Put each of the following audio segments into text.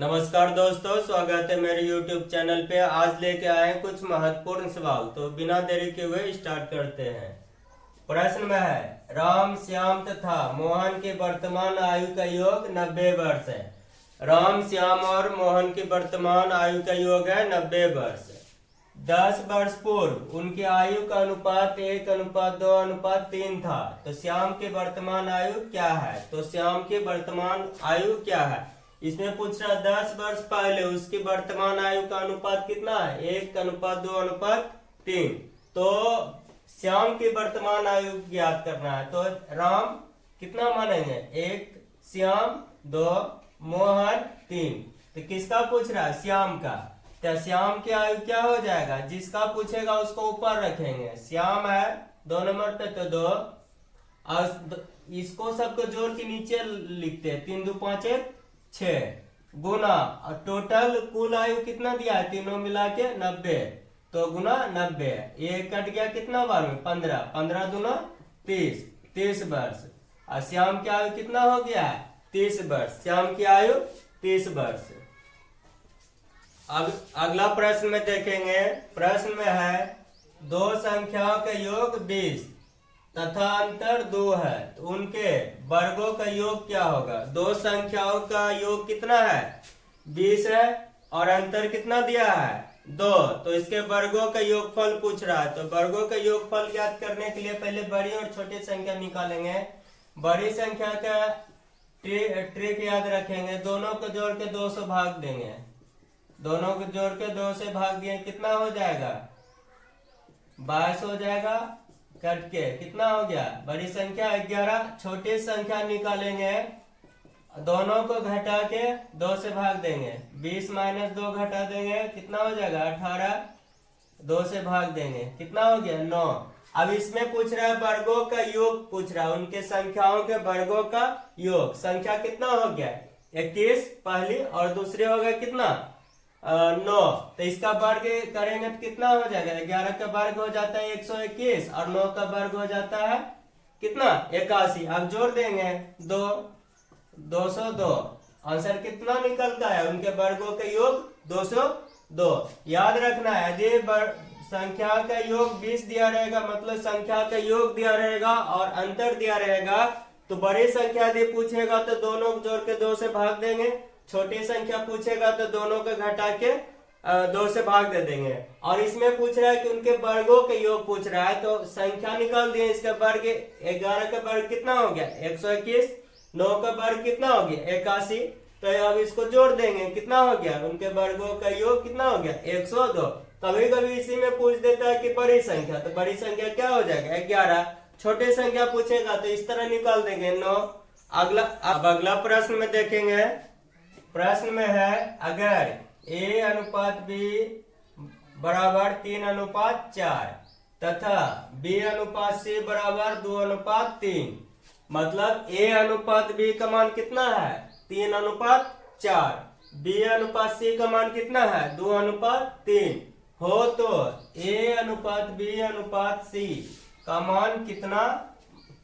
नमस्कार दोस्तों, स्वागत है मेरे YouTube चैनल पे। आज लेके आए हैं कुछ महत्वपूर्ण सवाल, तो बिना देरी के हुए स्टार्ट करते हैं। प्रश्न में है, राम, श्याम तथा मोहन की वर्तमान आयु का योग 90 वर्ष है। राम, श्याम और मोहन की वर्तमान आयु का योग है 90 वर्ष। 10 वर्ष पूर्व उनकी आयु का अनुपात 1:2:3 था। तो श्याम की वर्तमान आयु क्या है? तो श्याम की वर्तमान आयु क्या है? इसमें पूछ रहा 10 वर्ष पहले उसकी वर्तमान आयु का अनुपात कितना है? 1:2:3। तो श्याम की वर्तमान आयु ज्ञात करना है। तो राम कितना मानेंगे? 1, श्याम 2, मोहन 3। तो किसका पूछ रहा है? श्याम का। तो श्याम की आयु क्या हो जाएगा? जिसका पूछेगा उसको ऊपर रखेंगे। श्याम है 2 नंबर पे, तो 2, और इसको सबको जोड़ के नीचे लिखते हैं। 3 2 5 6 गुना टोटल कुल आयु कितना दिया है? तीनों मिला के 90। तो गुना 90, ये कट गया कितना बार में? 15। 15 दूना 30, 30 वर्ष। और श्याम की आयु कितना हो गया है? 30 वर्ष। श्याम की आयु 30 वर्ष। अब अगला प्रश्न में देखेंगे। प्रश्न में है, दो संख्याओं का योग 20 तथा अंतर 2 है, तो उनके वर्गों का योग क्या होगा? दो संख्याओं का योग कितना है? 20 है, और अंतर कितना दिया है? 2। तो इसके वर्गों का योगफल पूछ रहा है। तो वर्गों का योगफल ज्ञात करने के लिए पहले बड़ी और छोटी संख्या निकालेंगे। बड़ी संख्या का ट्रिक याद रखेंगे। दोनों को जोड़ के 2 से भाग देंगे। दोनों को जोड़ के 2 से भाग दिए, कितना हो जाएगा? 22 हो जाएगा। कट के कितना हो गया? बड़ी संख्या 11। छोटी संख्या निकालेंगे, दोनों को घटा के 2 से भाग देंगे। 20 - 2 घटा देंगे, कितना हो जाएगा? 18। 2 से भाग देंगे, कितना हो गया? 9। अब इसमें पूछ रहा है वर्गों का योग पूछ रहा है, उनके संख्याओं के वर्गों का योग। संख्या कितना हो गया? 21 पहली, और दूसरी हो गया कितना? 9। तो इसका वर्ग करेंगे तो कितना हो जाएगा? 11 का वर्ग हो जाता है 121, और 9 का वर्ग हो जाता है कितना? 81। अब जोड़ देंगे 2, 202। आंसर कितना निकलता है? उनके वर्गों का योग 202। याद रखना है, यदि संख्या का योग 20 दिया रहेगा, मतलब संख्या का योग दिया रहेगा और अंतर दिया रहेगा, तो बड़ी संख्या यदि पूछेगा तो दोनों को जोड़ के 2 से भाग देंगे। छोटी संख्या पूछेगा तो दोनों को घटा के 2 से भाग दे देंगे। और इसमें पूछ रहा है कि उनके वर्गों के योग पूछ रहा है, तो संख्या निकाल दिए। इसका वर्ग 11 का वर्ग कितना हो गया? 121। 9 का वर्ग कितना हो गया? 81। तो अब इसको जोड़ देंगे, कितना हो गया? उनके वर्गों का योग कितना हो गया? 102। कभी कभी इसी में पूछ देता है कि बड़ी संख्या, तो बड़ी संख्या क्या हो जाएगा? 11। छोटे संख्या पूछेगा तो इस तरह निकाल देंगे, 9। अब अगला प्रश्न में देखेंगे। प्रश्न में है, अगर A/B बराबर 3:4 तथा B/C बराबर 2:3, मतलब A/B का मान कितना है? 3:4। B/C का मान कितना है? 2:3 हो, तो A/B/C का मान कितना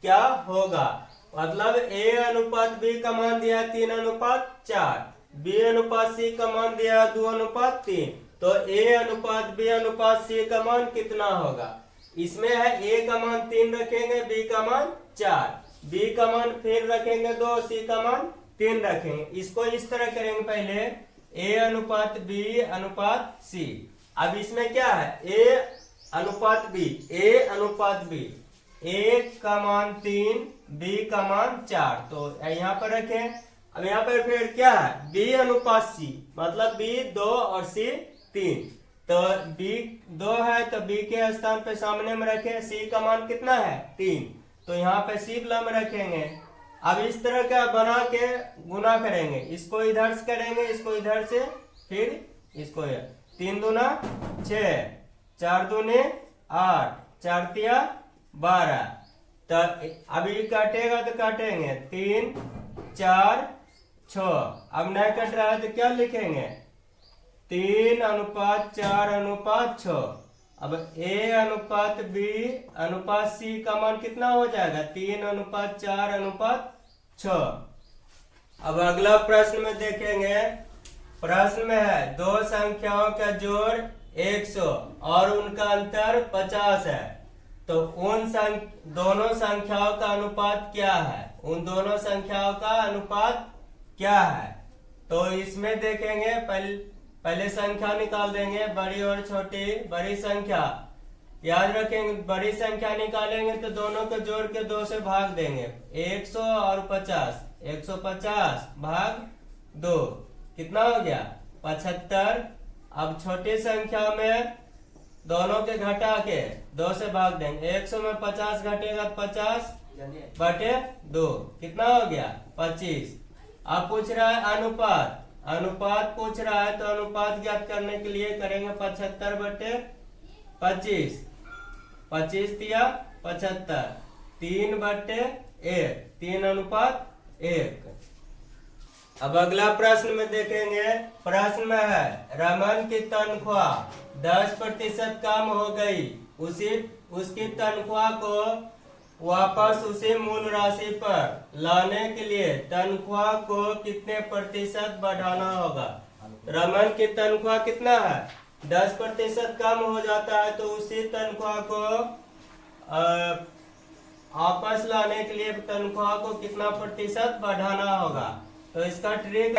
क्या होगा? मतलब A/B का मान दिया 3:4, B/C का मान दिया 2:3, तो A/B/C का मान कितना होगा? इसमें है A का मान 3 रखेंगे, B का मान 4, B का मान फिर रखेंगे 2, C का मान 3 रखेंगे। इसको इस तरह करेंगे, पहले A/B/C। अब इसमें क्या है? A/B। A का मान 3, B का मान 4, तो यहाँ पर रखें। अब यहाँ पर फिर क्या है? B/C, मतलब B 2 और C 3। तो B 2 है तो B के स्थान पे सामने में रखें। C का मान कितना है? 3, तो यहाँ पे C लम रखेंगे। अब इस तरह का बना के गुना करेंगे। इसको इधर से करेंगे, इसको इधर से, फिर इसको 3 दूना 6, 4 दूने 8, 4 तिया 12। तो अभी काटेगा तो काटेंगे 3, 4, 6। अब नहीं कट रहा है तो क्या लिखेंगे? 3:4:6। अब A/B/C का मान कितना हो जाएगा? 3:4:6। अब अगला प्रश्न में देखेंगे, प्रश्न में है दो संख्याओं का जोड़ 100 और उनका अंतर 50 है, तो उन दोनों संख्याओं का अनुपात क्या है? उन दोनों संख्याओं का अनुपात क्या है? तो इसमें देखेंगे, पहले संख्या निकाल देंगे, बड़ी और छोटी। बड़ी संख्या याद रखेंगे, बड़ी संख्या निकालेंगे तो दोनों को जोड़ के 2 से भाग देंगे। 100 और 50, 150 भाग 2 कितना हो गया? 75। अब छोटी संख्या में दोनों के घटा के 2 से भाग देंगे। 100 में 50 घटेगा 50 बटे 2 कितना हो गया? 25। अब पूछ रहा है अनुपात, अनुपात पूछ रहा है, तो अनुपात ज्ञात करने के लिए करेंगे 75 बटे 25। 25 दिया 75, 3 बटे 1, 3 अनुपात 1। अब अगला प्रश्न में देखेंगे। प्रश्न में है रमन की तनख्वाह 10% कम हो गई, उसकी तनख्वाह को वापस उसी मूल राशि पर लाने के लिए तनख्वाह को कितने प्रतिशत बढ़ाना होगा? रमन की तनख्वाह कितना है? 10% कम हो जाता है, तो उसी तनख्वाह को वापस लाने के लिए तनख्वाह को कितना प्रतिशत बढ़ाना होगा? तो इसका ट्रिक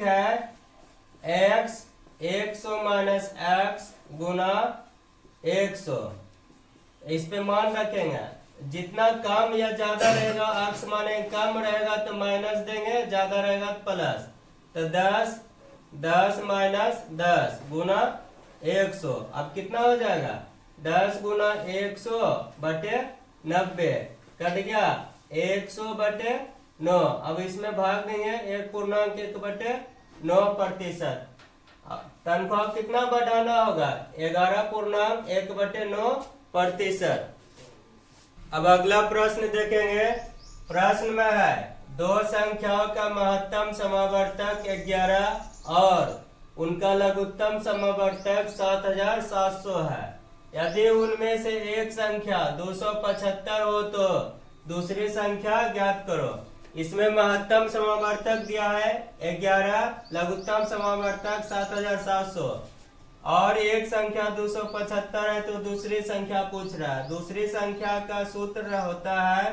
है x 100 माइनस x गुना 100। इस पे मान रखेंगे, जितना कम या ज्यादा रहेगा, x माने कम रहेगा तो माइनस देंगे, ज्यादा रहेगा तो प्लस। तो 10 माइनस 10 गुना 100। अब कितना हो जाएगा? 10 गुना 100 बटे 90 कट गया 100 बटे 9। अब इसमें भाग देंगे 1 बटे 9%। तनख्वाह कितना बढ़ाना होगा? 11 बटे 9%। अब अगला प्रश्न देखेंगे। प्रश्न में है दो संख्याओं का महत्तम समावर्तक 11 और उनका लघुत्तम समावर्तक 7700 है। यदि उनमें से एक संख्या 275 हो तो दूसरी संख्या ज्ञात करो। इसमें महत्तम समावर्तक दिया है 11, लघुत्तम समावर्तक 7700 और एक संख्या 275 है, तो दूसरी संख्या पूछ रहा है। दूसरी संख्या का सूत्र होता है,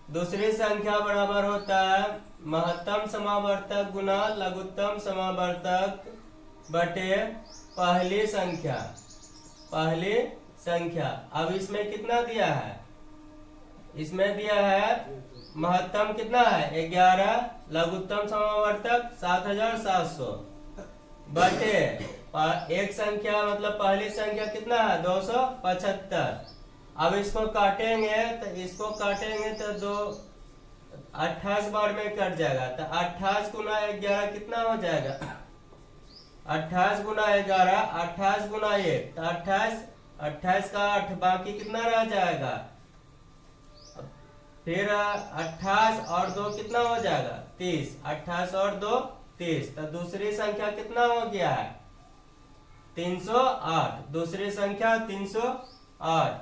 दूसरी संख्या बराबर होता है महत्तम समावर्तक गुना लघुत्तम समावर्तक बटे पहली संख्या। पहली संख्या। अब इसमें कितना दिया है? इसमें दिया है महत्तम कितना है 11, लघुत्तम समावर्तक 7700 बटे एक संख्या मतलब पहली संख्या कितना है 275। अब इसको काटेंगे तो 28 बार में कट जाएगा, तो 28 गुना 11 कितना हो जाएगा? 28 गुना 11, 28 गुना 1 तो 28 का 8 बाकी कितना रह जाएगा? फिर 28 और 2 कितना हो जाएगा? 30। 28 और 2 30। तो दूसरी संख्या कितना हो गया है? 308। दूसरी संख्या 308।